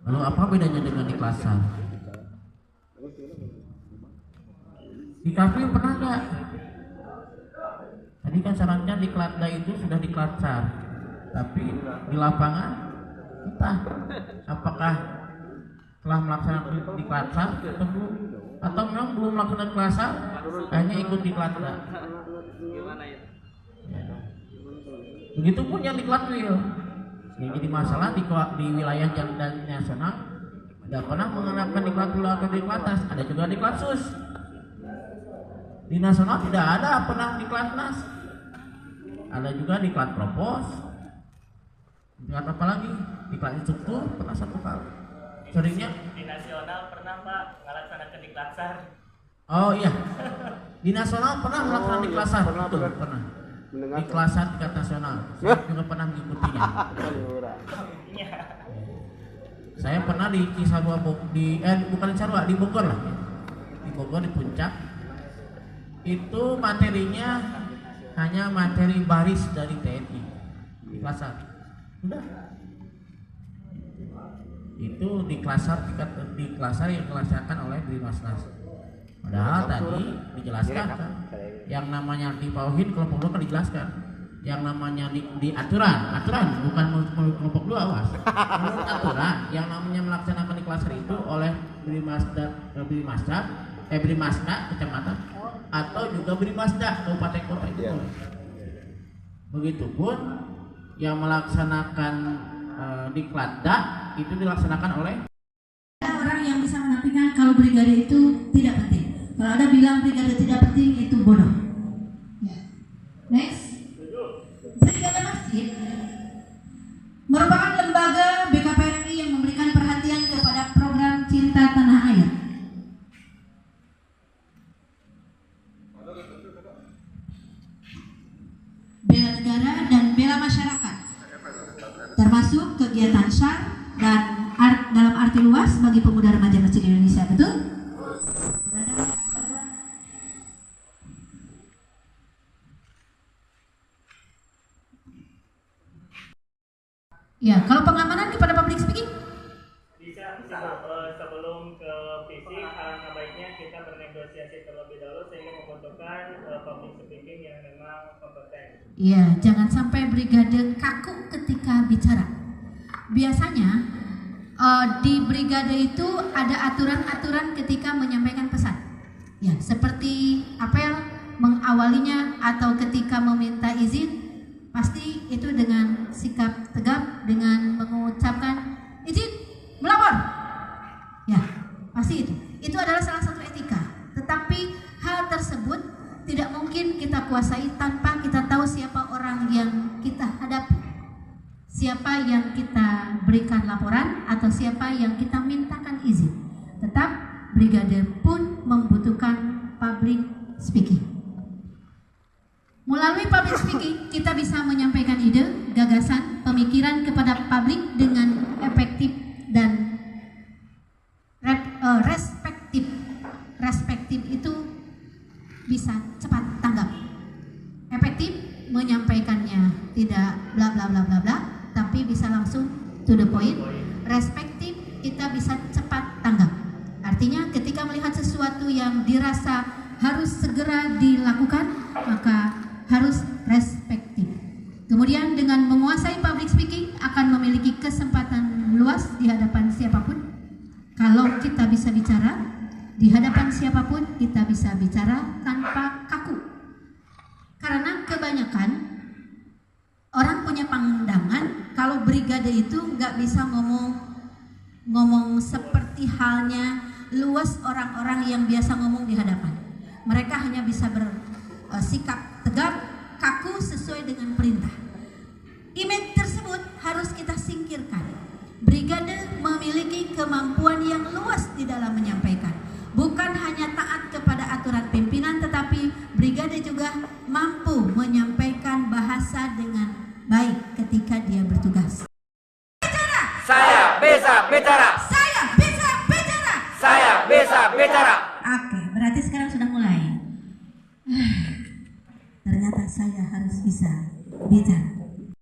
Lalu apa bedanya dengan di klasar? Di kafe pernah nggak? Tadi kan syaratnya di Klatda itu sudah di Klatsar, tapi di lapangan entah apakah telah melaksanakan di Klatsar atau belum, atau memang belum melaksanakan Klatsar, hanya ikut di Klatda. Begitupun yang di Klatwil. Yang jadi masalah di wilayah yang dan nasional tidak pernah menerapkan di Klatwil atau di Klatas, ada juga di Klatsus. Di nasional tidak ada pernah di Klatnas, ada juga di Klat Propos, di Klat apa lagi, di Klat Instruktur pernah satu kali. Seringnya di nasional pernah Pak melaksanakan di Klatsar. Oh iya, di nasional pernah melaksanakan di Klatsar, betul pernah. Di Klatsar tingkat nasional, saya juga pernah mengikutinya. Saya pernah di Cisarua bukan di Cisarua, di Bogor lah, di Bogor di Puncak. Itu materinya hanya materi baris dari TNI di Klatsar. Udah. Itu di Klatsar yang dilaksanakan oleh Brimasnas. Padahal tadi dijelaskan kan, yang namanya di Pauhin kelompok 2 kan dijelaskan. Yang namanya di aturan bukan kelompok 2 awas. Menurut aturan yang namanya melaksanakan di Klatsar itu oleh Brimasda kecamatan atau juga Brimasda kabupaten kota itu boleh. Begitupun yang melaksanakan di Klatda itu dilaksanakan oleh orang yang bisa menampilkan kalau brigade itu tidak penting. Kalau ada bilang brigade tidak penting itu bodoh. Ya. Next, Brigade Masjid merupakan lembaga BKPMI yang memberikan perhatian kepada program Cinta Tanah Air. Bela negara dan bela masyarakat, termasuk kegiatan SYAR dan dalam arti luas bagi pemuda remaja Masjid Indonesia, betul? Ya, kalau pengamanan kepada public speaking? Bisa sebelum ke fisik, alangkah baiknya kita bernegosiasi terlebih dahulu sehingga membutuhkan public speaking yang memang kompeten. Iya, jangan sampai brigade kaku ketika bicara. Biasanya di brigade itu ada aturan-aturan ketika menyampaikan pesan. Ya, seperti apel mengawalinya atau ketika meminta izin, pasti itu dengan sikap tegap, dengan mengucapkan izin melapor. Ya, pasti itu. Itu adalah salah satu etika. Tetapi hal tersebut tidak mungkin kita kuasai tanpa kita tahu siapa orang yang kita hadapi, siapa yang kita berikan laporan, atau siapa yang kita mintakan izin. Tetap brigade pun membutuhkan public speaking. Melalui public speaking kita bisa menyampaikan ide, gagasan, pemikiran kepada publik dengan efektif dan respektif. Respektif itu bisa cepat tanggap. Efektif menyampaikannya tidak bla bla bla bla bla, tapi bisa langsung to the point. Respektif kita bisa cepat tanggap. Artinya ketika melihat sesuatu yang dirasa harus segera dilakukan, maka harus respektif. Kemudian dengan menguasai public speaking akan memiliki kesempatan luas di hadapan siapapun. Kalau kita bisa bicara di hadapan siapapun, kita bisa bicara tanpa kaku. Karena kebanyakan orang punya pandangan kalau brigade itu nggak bisa ngomong seperti halnya luas orang-orang yang biasa ngomong di hadapan. Mereka hanya bisa bersikap tegap, kaku sesuai dengan perintah. Image tersebut harus kita singkirkan. Brigade memiliki kemampuan yang luas di dalam menyampaikan. Bukan hanya taat kepada aturan pimpinan, tetapi brigade juga mampu menyampaikan bahasa dengan baik ketika dia bertugas. Bicara. Saya bisa bicara. Saya bisa bicara. Saya bisa bicara. Oke, berarti sekarang sudah mulai. Ternyata saya harus bisa bicara.